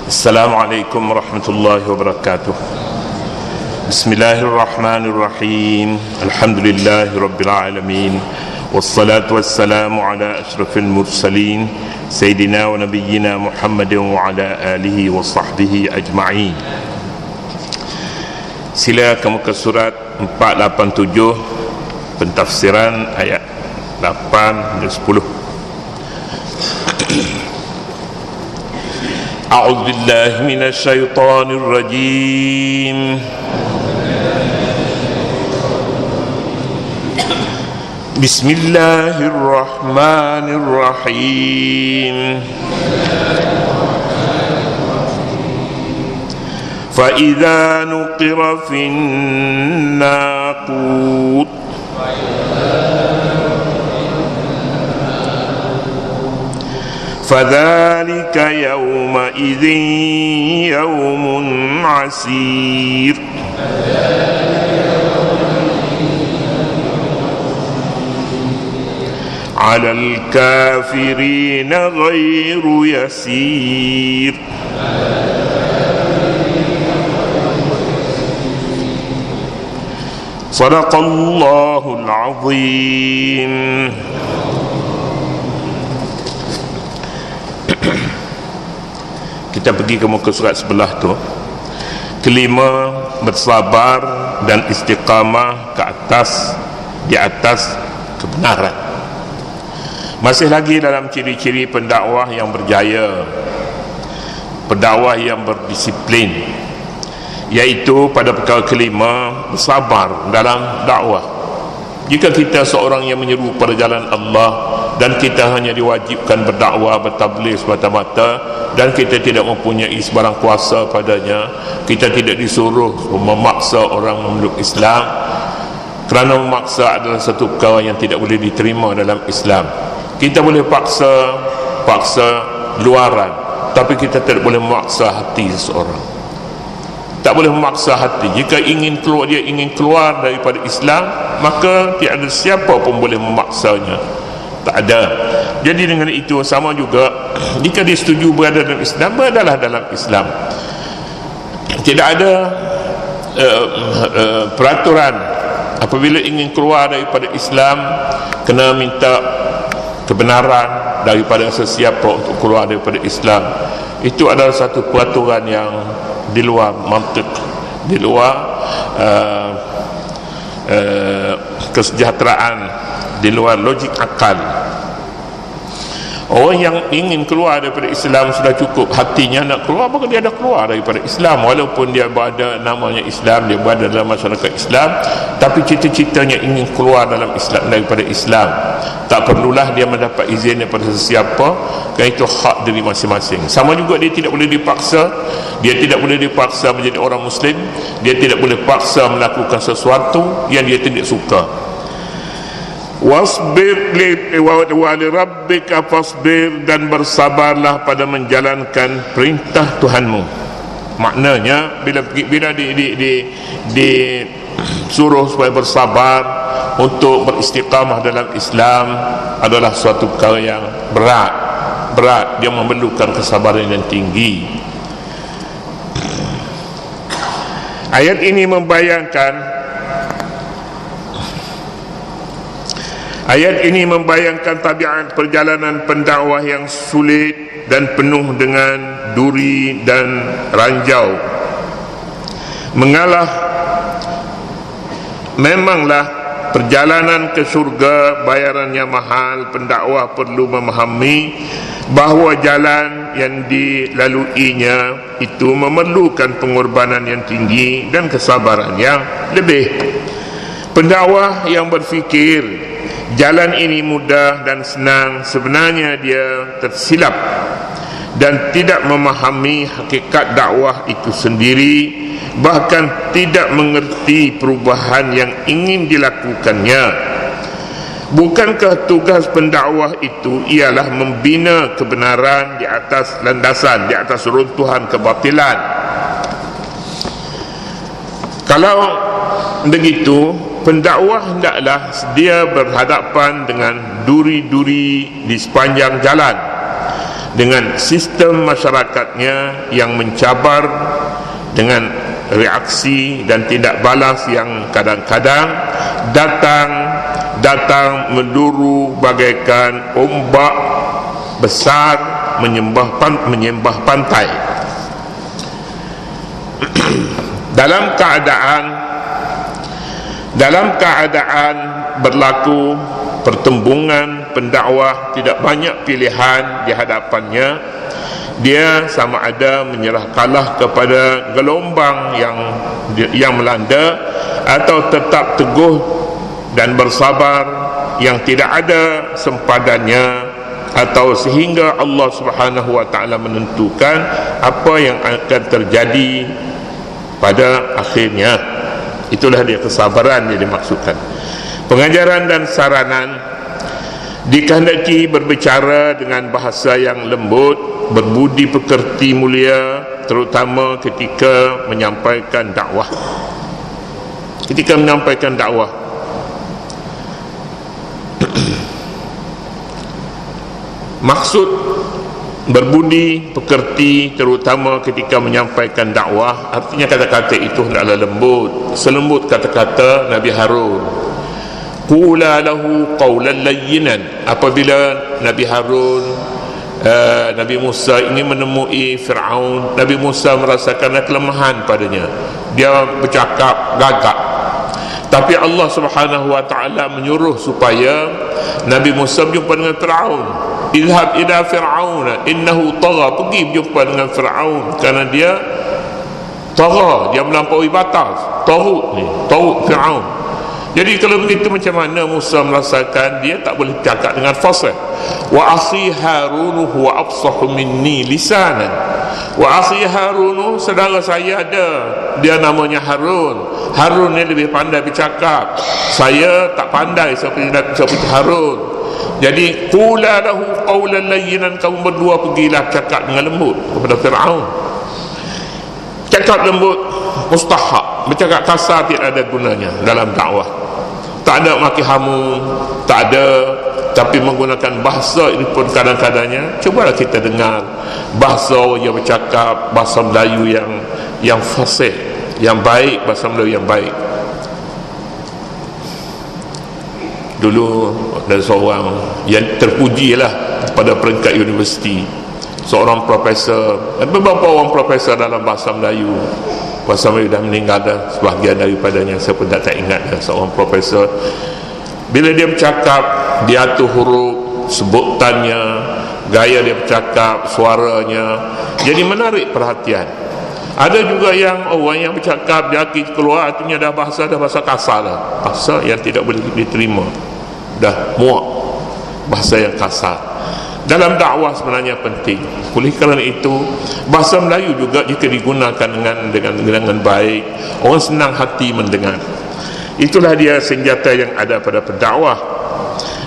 Assalamualaikum warahmatullahi wabarakatuh. Bismillahirrahmanirrahim. Alhamdulillahi rabbil alamin. Wassalatu wassalamu ala ashrafil mursalin Sayyidina wa nabiyyina Muhammadin wa ala alihi wa sahbihi ajma'in. Sila kamu ke surat 487, pentafsiran ayat 8 dan 10. A'udzu billahi minasy syaithanir rajim. Bismillahirrahmanirrahim. Fa idza nuqira fin naqut فذلك يومئذ يوم عسير على الكافرين غير يسير صدق الله العظيم. Kita pergi ke muka surat sebelah tu. Kelima, bersabar dan istiqamah ke atas, di atas kebenaran. Masih lagi dalam ciri-ciri pendakwah yang berjaya, pendakwah yang berdisiplin, iaitu pada perkara kelima, bersabar dalam dakwah. Jika kita seorang yang menyeru pada jalan Allah dan kita hanya diwajibkan berdakwah, bertabligh semata-mata, dan kita tidak mempunyai sebarang kuasa padanya, kita tidak disuruh memaksa orang memeluk Islam, kerana memaksa adalah satu perkara yang tidak boleh diterima dalam Islam. Kita boleh paksa luaran, tapi kita tidak boleh memaksa hati seseorang. Tak boleh memaksa hati. Jika dia ingin keluar daripada Islam, maka tiada siapa pun boleh memaksanya. Tak ada. Jadi dengan itu sama juga, jika dia setuju berada dalam Islam, beradalah dalam Islam. Tidak ada peraturan apabila ingin keluar daripada Islam kena minta kebenaran daripada sesiapa untuk keluar daripada Islam. Itu adalah satu peraturan yang di luar mantik, di luar kesejahteraan, di luar logik akal. Orang yang ingin keluar daripada Islam sudah cukup hatinya nak keluar, maka dia dah keluar daripada Islam. Walaupun dia berada namanya Islam, dia berada dalam masyarakat Islam, tapi cita-citanya ingin keluar dalam Islam, daripada Islam. Tak perlulah dia mendapat izin daripada sesiapa, kerana itu hak diri masing-masing. Sama juga dia tidak boleh dipaksa, dia tidak boleh dipaksa menjadi orang Muslim, dia tidak boleh paksa melakukan sesuatu yang dia tidak suka. Wasbir wa li rabbika fasbir, dan bersabarlah pada menjalankan perintah Tuhanmu. Maknanya bila disuruh supaya bersabar untuk beristiqamah dalam Islam adalah suatu perkara yang berat, dia memerlukan kesabaran yang tinggi. Ayat ini membayangkan tabiat perjalanan pendakwah yang sulit dan penuh dengan duri dan ranjau. Memanglah perjalanan ke syurga bayarannya mahal. Pendakwah perlu memahami bahawa jalan yang dilaluinya itu memerlukan pengorbanan yang tinggi dan kesabaran yang lebih. Pendakwah yang berfikir jalan ini mudah dan senang, sebenarnya dia tersilap dan tidak memahami hakikat dakwah itu sendiri, bahkan tidak mengerti perubahan yang ingin dilakukannya. Bukankah tugas pendakwah itu ialah membina kebenaran di atas landasan, di atas runtuhan kebatilan? Kalau begitu, pendakwah hendaklah sedia berhadapan dengan duri-duri di sepanjang jalan. dengan sistem masyarakatnya yang mencabar, dengan reaksi dan tindak balas yang kadang-kadang datang menduru bagaikan ombak besar menyembah pantai. dalam keadaan berlaku pertembungan pendakwah, tidak banyak pilihan di hadapannya, dia sama ada menyerah kalah kepada gelombang yang melanda, atau tetap teguh dan bersabar yang tidak ada sempadannya, atau sehingga Allah Subhanahu wa taala menentukan apa yang akan terjadi pada akhirnya. Itulah dia kesabaran yang dimaksudkan. Pengajaran dan saranan dikehendaki berbicara dengan bahasa yang lembut, berbudi pekerti mulia, terutama ketika menyampaikan dakwah. Maksud berbudi pekerti terutama ketika menyampaikan dakwah, artinya kata-kata itu hendaklah lembut, selembut kata-kata Nabi Harun. Qula lahu qawlan layyinan. Apabila Nabi Harun, Nabi Musa ingin menemui Fir'aun, Nabi Musa merasakan kelemahan padanya, dia bercakap gagap. Tapi Allah Subhanahu wa taala menyuruh supaya Nabi Musa berjumpa dengan Fir'aun. Idhab ila Fir'aun innahu tagha, pergi berjumpa dengan Fir'aun kerana dia tagha, dia melampaui batas, taghut Fir'aun. Jadi kalau begitu, macam mana Musa merasakan dia tak boleh cakap dengan fasih. Wa akhi Harun huwa afsahu minni lisanan. Wa akhi Harun, saudara saya ada, dia namanya Harun. Harun ni lebih pandai bercakap, saya tak pandai seperti Harun. Jadi qula lahu qawlan layyinan, kamu berdua pergilah cakap dengan lembut kepada Fir'aun. Cakap lembut mustahak, bercakap kasar tidak ada gunanya dalam dakwah. Tak ada maki hamu, tak ada, tapi menggunakan bahasa ini pun kadang-kadangnya, cubalah kita dengar bahasa yang bercakap, bahasa Melayu yang fasih, yang baik, bahasa Melayu yang baik. Dulu ada seorang yang terpujilah pada peringkat universiti, seorang profesor, ada beberapa orang profesor dalam bahasa Melayu. Bahasa Melayu dah meninggal dah sebahagian daripadanya, saya pun tak ingat dah, seorang profesor. Bila dia bercakap, dia atur huruf, sebutannya, gaya dia bercakap, suaranya, jadi menarik perhatian. Ada juga yang orang yang bercakap, dia keluar artinya dah bahasa kasar dah, bahasa yang tidak boleh diterima, dah muak bahasa yang kasar. Dalam dakwah sebenarnya penting. Oleh kerana itu, bahasa Melayu juga jika digunakan dengan baik, orang senang hati mendengar. Itulah dia senjata yang ada pada pendakwah.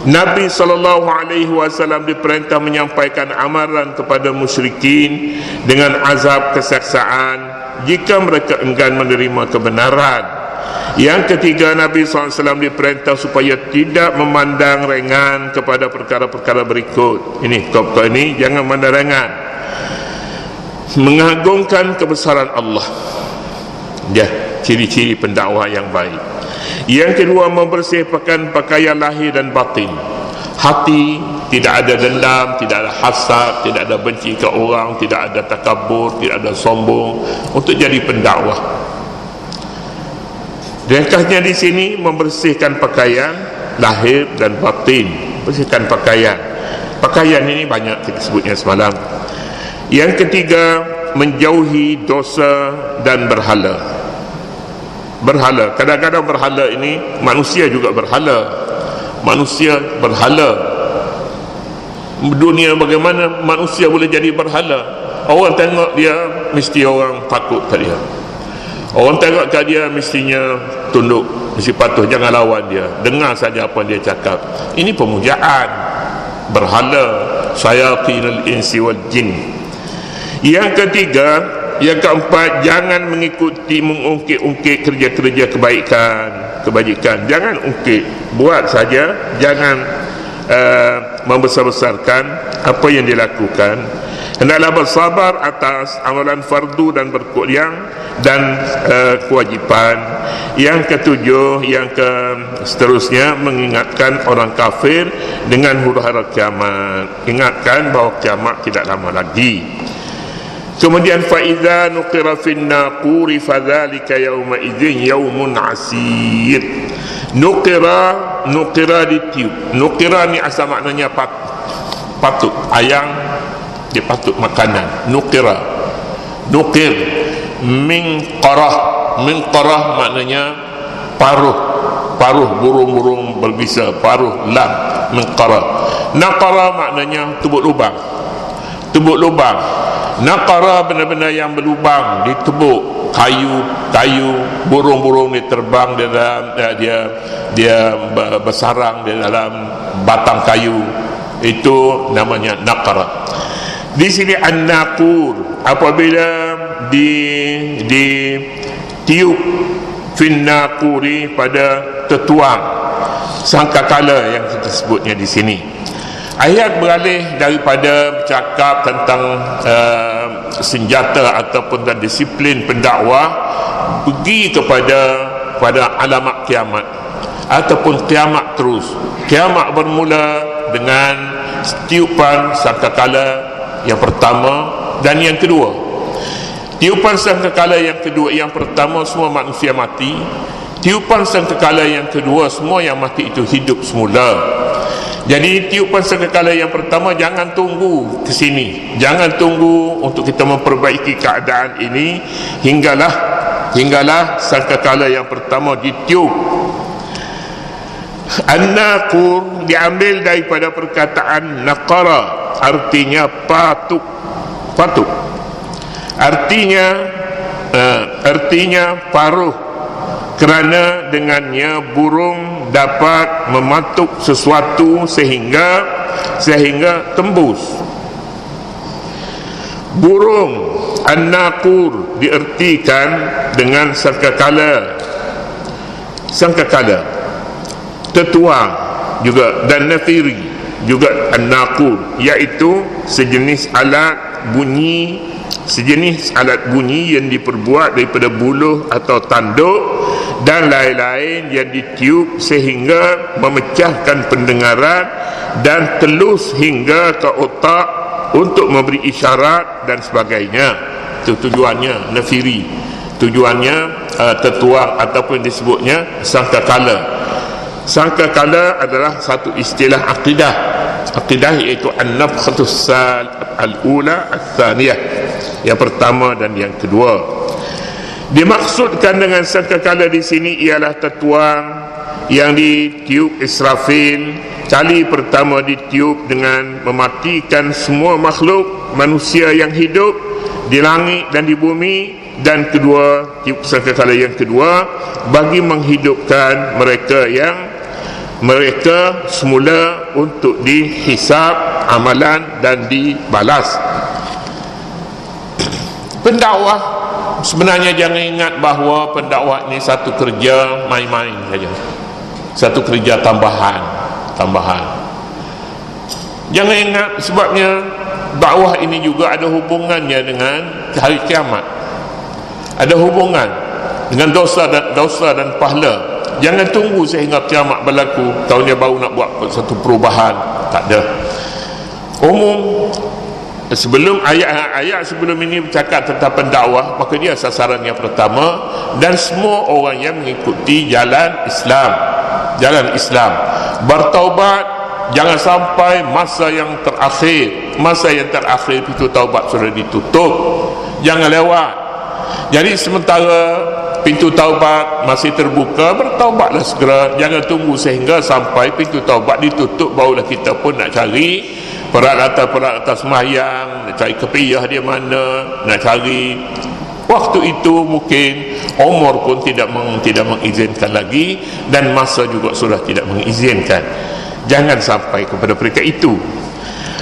Nabi SAW diperintah menyampaikan amaran kepada musyrikin dengan azab kesaksaan jika mereka enggan menerima kebenaran. Yang ketiga, Nabi SAW diperintah supaya tidak memandang ringan kepada perkara-perkara berikut. Ini top-top ini, jangan memandang ringan. Mengagungkan kebesaran Allah. Ya, ciri-ciri pendakwah yang baik. Yang kedua, membersihkan pakaian lahir dan batin. Hati tidak ada dendam, tidak ada hasad, tidak ada benci ke orang, tidak ada takabur, tidak ada sombong untuk jadi pendakwah. Ringkasnya di sini, membersihkan pakaian lahir dan batin. Bersihkan pakaian. Pakaian ini banyak kita sebutnya semalam. Yang ketiga, menjauhi dosa dan berhala. Berhala, kadang-kadang berhala ini manusia juga berhala. Manusia berhala. Dunia bagaimana manusia boleh jadi berhala? Orang tengok dia, mesti orang takut kat dia. Orang tengok kat dia, mestinya tunduk, mesti patuh, jangan lawan dia, dengar saja apa dia cakap. Ini pemujaan berhala, syayatinul insi wal jin. Yang ketiga, yang keempat, jangan mengikuti mengungkit-ungkit kerja-kerja kebajikan. Jangan ungkit, buat saja, jangan membesar-besarkan apa yang dilakukan. hendaklah bersabar atas amalan fardu dan berkuliah dan kewajipan. Yang ketujuh, yang seterusnya, mengingatkan orang kafir dengan huru-hara kiamat. Ingatkan bahawa kiamat tidak lama lagi. Kemudian faiza nuqira fin naquri fadzalika yauma idzin yaumun asir. Nuqira ditiup. Nuqira ni asal maknanya patut, ayam dia patut makanan. Nuqir min qarah maknanya paruh burung-burung berbisa, paruh lam, min qarah. Naqara maknanya tubuk lubang. Naqara benda-benda yang berlubang, ditebuk, kayu, burung-burung ni terbang di dalam, dia bersarang di dalam batang kayu. Itu namanya naqara. Di sini an-naqur, apabila ditiup fin naquri, pada tetuang sangkakala yang kita sebutnya di sini. Ayat beralih daripada bercakap tentang senjata ataupun disiplin pendakwah, pergi pada alamat kiamat ataupun kiamat terus. Kiamat bermula dengan tiupan sangkakala yang pertama dan yang kedua. Tiupan sangkakala yang kedua, yang pertama semua manusia mati. Tiupan sangkakala yang kedua, semua yang mati itu hidup semula. Jadi tiupan sangkakala yang pertama, jangan tunggu ke sini, jangan tunggu untuk kita memperbaiki keadaan ini, hinggalah sangkakala yang pertama ditiup. An-naqur diambil daripada perkataan naqara, artinya patuk. Artinya paruh, kerana dengannya burung dapat mematuk sesuatu sehingga tembus. Burung an-naqur diartikan dengan sangkakala, tetuang juga, dan nafiri juga an-naqur, iaitu sejenis alat bunyi yang diperbuat daripada buluh atau tanduk dan lain-lain yang ditiup sehingga memecahkan pendengaran dan telus hingga ke otak untuk memberi isyarat dan sebagainya. Itu tujuannya nafiri, tujuannya tetuang ataupun disebutnya sangkakala. Sangkakala adalah satu istilah akidah, iaitu an-nafkhatus al-ula al-thaniyah, yang pertama dan yang kedua. Dimaksudkan dengan sangkakala di sini ialah tetuang yang ditiup Israfil. Kali pertama ditiup dengan mematikan semua makhluk manusia yang hidup di langit dan di bumi, dan kedua, tiup sangkakala yang kedua bagi menghidupkan mereka semula untuk dihisab amalan dan dibalas. Pendakwah sebenarnya jangan ingat bahawa pendakwah ini satu kerja main-main saja, satu kerja tambahan. Jangan ingat, sebabnya dakwah ini juga ada hubungannya dengan hari kiamat, ada hubungan dengan dosa dan pahala. Jangan tunggu sehingga kiamat berlaku tahunnya baru nak buat satu perubahan. Tak ada. Umum, sebelum ayat sebelum ini bercakap tentang pendakwah, maka dia sasaran yang pertama, dan semua orang yang mengikuti jalan Islam bertaubat. Jangan sampai masa yang terakhir pintu taubat sudah ditutup, jangan lewat. Jadi sementara pintu taubat masih terbuka, bertaubatlah segera. Jangan tunggu sehingga sampai pintu taubat ditutup barulah kita pun nak cari peralatan sembahyang, nak cari kepiyah dia mana, nak cari. Waktu itu mungkin umur pun tidak mengizinkan lagi, dan masa juga sudah tidak mengizinkan. Jangan sampai kepada mereka itu.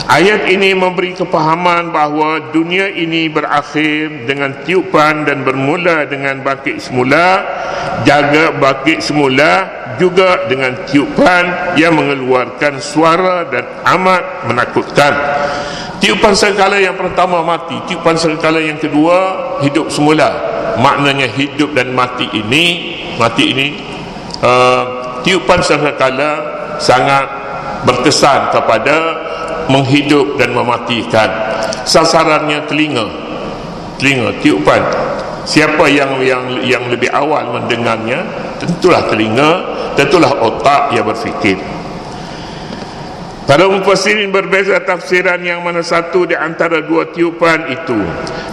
Ayat ini memberi kepahaman bahawa dunia ini berakhir dengan tiupan dan bermula dengan bangkit semula. Jaga bangkit semula juga dengan tiupan yang mengeluarkan suara dan amat menakutkan. Tiupan sangkala yang pertama mati, tiupan sangkala yang kedua hidup semula. Maknanya hidup dan mati ini tiupan sangkala sangat berkesan kepada menghidup dan mematikan. Sasarannya telinga, tiupan. Siapa yang lebih awal mendengarnya, tentulah telinga, tentulah otak yang berfikir. Para mufassirin berbeza tafsiran yang mana satu di antara dua tiupan itu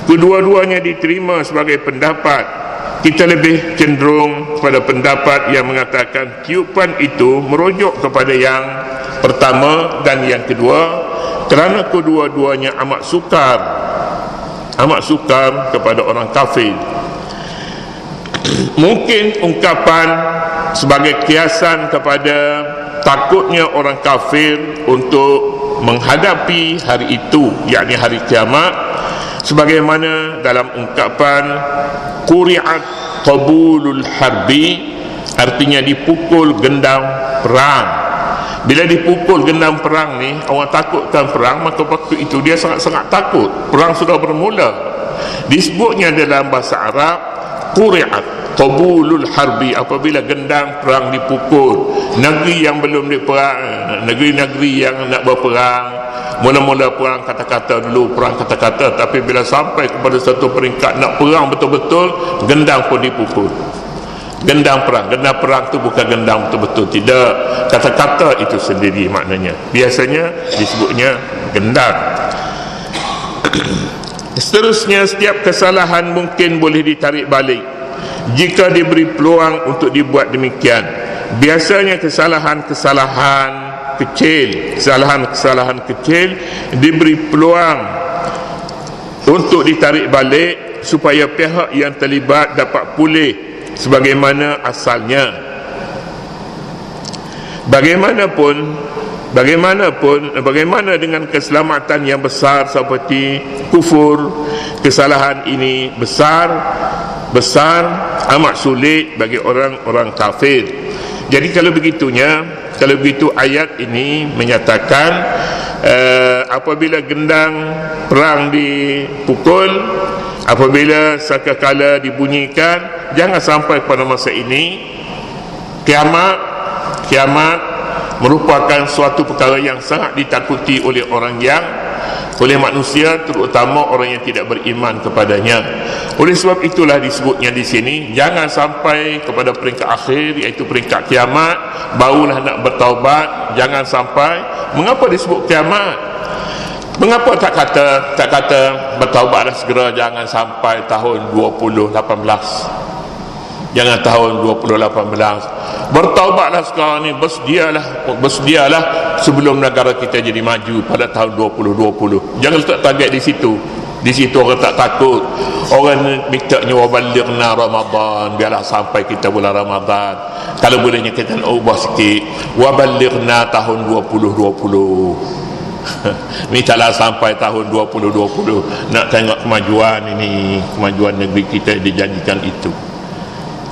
kedua-duanya diterima sebagai pendapat. Kita lebih cenderung pada pendapat yang mengatakan tiupan itu merujuk kepada yang pertama dan yang kedua, kerana kedua-duanya amat sukar kepada orang kafir. Mungkin ungkapan sebagai kiasan kepada takutnya orang kafir untuk menghadapi hari itu, yakni hari kiamat, sebagaimana dalam ungkapan quri'at qabulul harbi, artinya dipukul gendang perang. Bila dipukul gendang perang ni, orang takutkan perang, maka waktu itu dia sangat-sangat takut. Perang sudah bermula. Disebutnya dalam bahasa Arab quri'at qabulul harbi, apabila gendang perang dipukul. Negeri yang belum diperang, negeri-negeri yang nak berperang, mula-mula perang kata-kata dulu, perang kata-kata, tapi bila sampai kepada satu peringkat nak perang betul-betul, gendang pun dipukul. Gendang perang tu bukan gendang betul-betul, tidak, kata-kata itu sendiri maknanya. Biasanya disebutnya gendang. Seterusnya, setiap kesalahan mungkin boleh ditarik balik jika diberi peluang untuk dibuat demikian. Biasanya kesalahan-kesalahan kecil diberi peluang untuk ditarik balik supaya pihak yang terlibat dapat pulih sebagaimana asalnya. Bagaimana dengan keselamatan yang besar seperti kufur? Kesalahan ini besar, amat sulit bagi orang-orang kafir. Jadi kalau begitu ayat ini menyatakan apabila gendang perang dipukul, apabila sangkakala dibunyikan, jangan sampai pada masa ini kiamat merupakan suatu perkara yang sangat ditakuti oleh manusia, terutama orang yang tidak beriman kepadanya. Oleh sebab itulah disebutnya di sini, jangan sampai kepada peringkat akhir, iaitu peringkat kiamat, barulah nak bertaubat. Jangan sampai. Mengapa disebut kiamat? Mengapa tak kata bertaubatlah segera, jangan sampai tahun 2018, jangan tahun 2018. Bertaubatlah sekarang ni, bersedialah sebelum negara kita jadi maju pada tahun 2020. Jangan letak target di situ. Di situ orang tak takut. Orang mintanya waballighna Ramadan, biarlah sampai kita bulan Ramadan. Kalau bolehnya kita nak ubah sikit, waballighna tahun 2020. Mintalah sampai tahun 2020 nak tengok kemajuan ini, kemajuan negeri kita dijanjikan itu.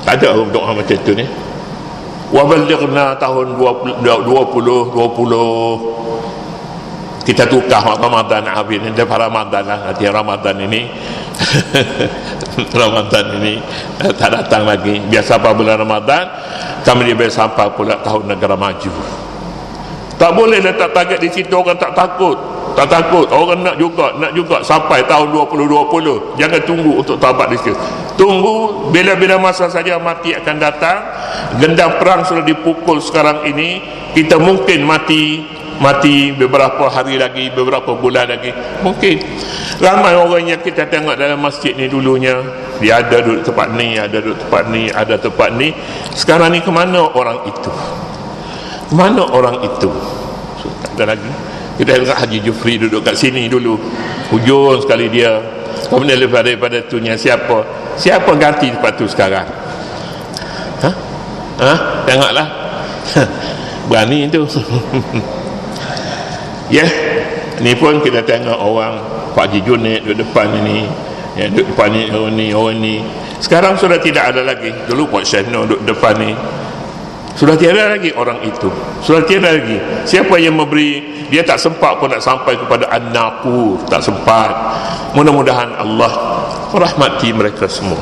Tak ada doa macam tu ni. Waballighna tahun 2020. Kita tukar Ramadan habis ni, lepas Ramadan lah, nanti Ramadan ini Ramadan ini tak datang lagi. Biasa apa bulan Ramadan, kami dia boleh sampai pula tahun negara maju. Tak boleh letak target di situ. Orang tak takut. Orang nak juga sampai tahun 2020. Jangan tunggu untuk taubat di situ. Tunggu, bila-bila masa saja mati akan datang. Gendang perang sudah dipukul sekarang ini, kita mungkin mati beberapa hari lagi, beberapa bulan lagi, mungkin. Ramai orang yang kita tengok dalam masjid ni dulunya, dia ada duduk tempat ni, ada duduk tempat ni, ada tempat ni. Sekarang ni kemana orang itu? Mana orang itu? Tak ada lagi. Kita tengok Haji Jufri duduk kat sini dulu, hujung sekali dia. Kemudian daripada tunya siapa ganti tempat tu sekarang? Tengoklah. Berani tu. Ni pun kita tengok orang Pak Haji Junid duduk depan ini, duduk depan ni, orang ni. Sekarang sudah tidak ada lagi. Dulu Pak Syahno duduk depan ni. Sudah tiada lagi orang itu. Sudah tiada lagi. Siapa yang memberi dia tak sempat pun nak sampai kepada An-Naqur, tak sempat. Mudah-mudahan Allah merahmati mereka semua.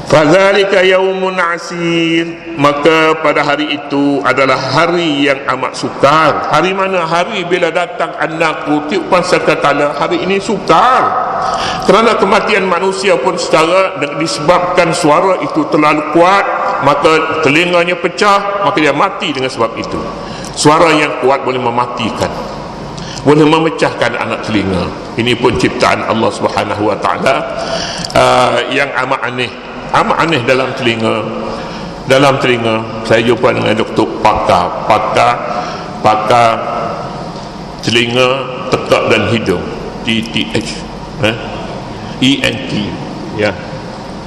Fadzalika yaumun asir, maka pada hari itu adalah hari yang amat sukar. Hari mana? Hari bila datang An-Naqur, tiupan sangkakala. Hari ini sukar kerana kematian manusia pun secara disebabkan suara itu terlalu kuat, maka telinganya pecah, maka dia mati dengan sebab itu. Suara yang kuat boleh mematikan, boleh memecahkan anak telinga. Ini pun ciptaan Allah Subhanahu wa taala yang amat aneh. Amat aneh dalam telinga. Dalam telinga saya jumpa dengan doktor pakar telinga, tekak dan hidung, TTH, ENT, ya,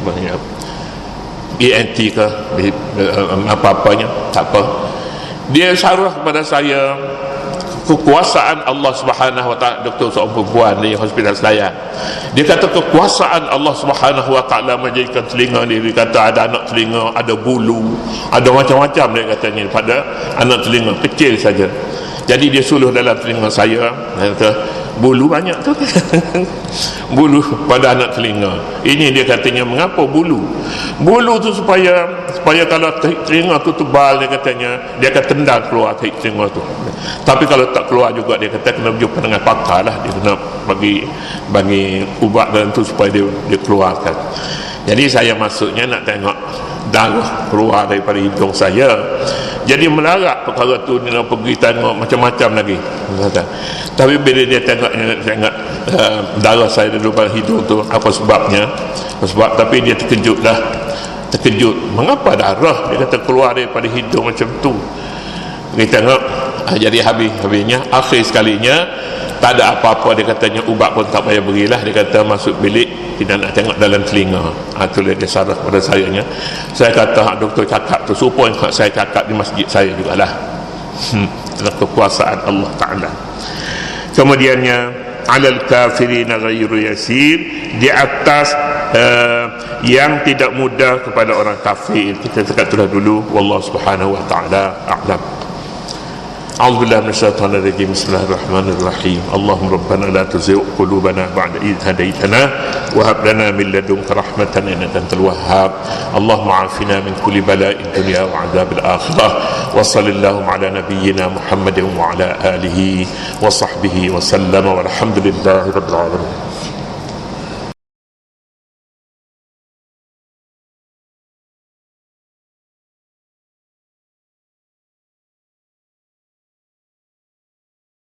banyak ENT ke apa-apanya, tak apa. Dia syarah kepada saya kekuasaan Allah Subhanahu wa taala. Doktor seorang perempuan di Hospital Selayar, dia kata kekuasaan Allah Subhanahu wa taala menjadikan telinga dia kata ada anak telinga, ada bulu, ada macam-macam dia katanya pada anak telinga kecil saja. Jadi dia suluh dalam telinga saya, dia kata bulu banyak tu. Bulu pada anak telinga. Ini dia katanya, mengapa bulu? Bulu tu supaya kalau telinga tu tebal, dia katanya dia akan tendang keluar telinga tu. Tapi kalau tak keluar juga, dia kata kena berjumpa dengan pakar lah, dia kena bagi ubat dalam tu supaya dia keluarkan. Jadi saya maksudnya nak tengok darah keluar daripada hidung saya. Jadi melarat perkara tu, dia nak pergi tengok macam-macam lagi. Tapi bila dia tengok darah saya daripada hidung tu, apa sebabnya? Tapi dia terkejut. Mengapa darah dia kata keluar daripada hidung macam tu? Kita tengok, jadi habisnya akhir sekalinya tak ada apa-apa. Dia katanya ubat pun tak payah berilah. Dia kata masuk bilik, tidak nak tengok dalam telinga. Itulah dia sarah pada sayanya. Saya kata doktor cakap tu serupa yang saya cakap di masjid saya jugalah. Tentang kekuasaan Allah Ta'ala. Kemudiannya alal kafirina ghairu yasir, di atas yang tidak mudah kepada orang kafir. Kita itulah dulu. Wallahu subhanahu wa ta'ala a'lam. أعوذ بالله من الشيطان الرجيم. بسم الله الرحمن الرحيم. اللهم ربنا لا تزغ قلوبنا بعد إذ هديتنا وهب لنا من لدنك رحمة إنك أنت الوهاب. اللهم عافنا من كل بلاء الدنيا وعذاب الآخرة. وصل اللهم على نبينا محمد وعلى آله وصحبه وسلم والحمد لله رب العالمين.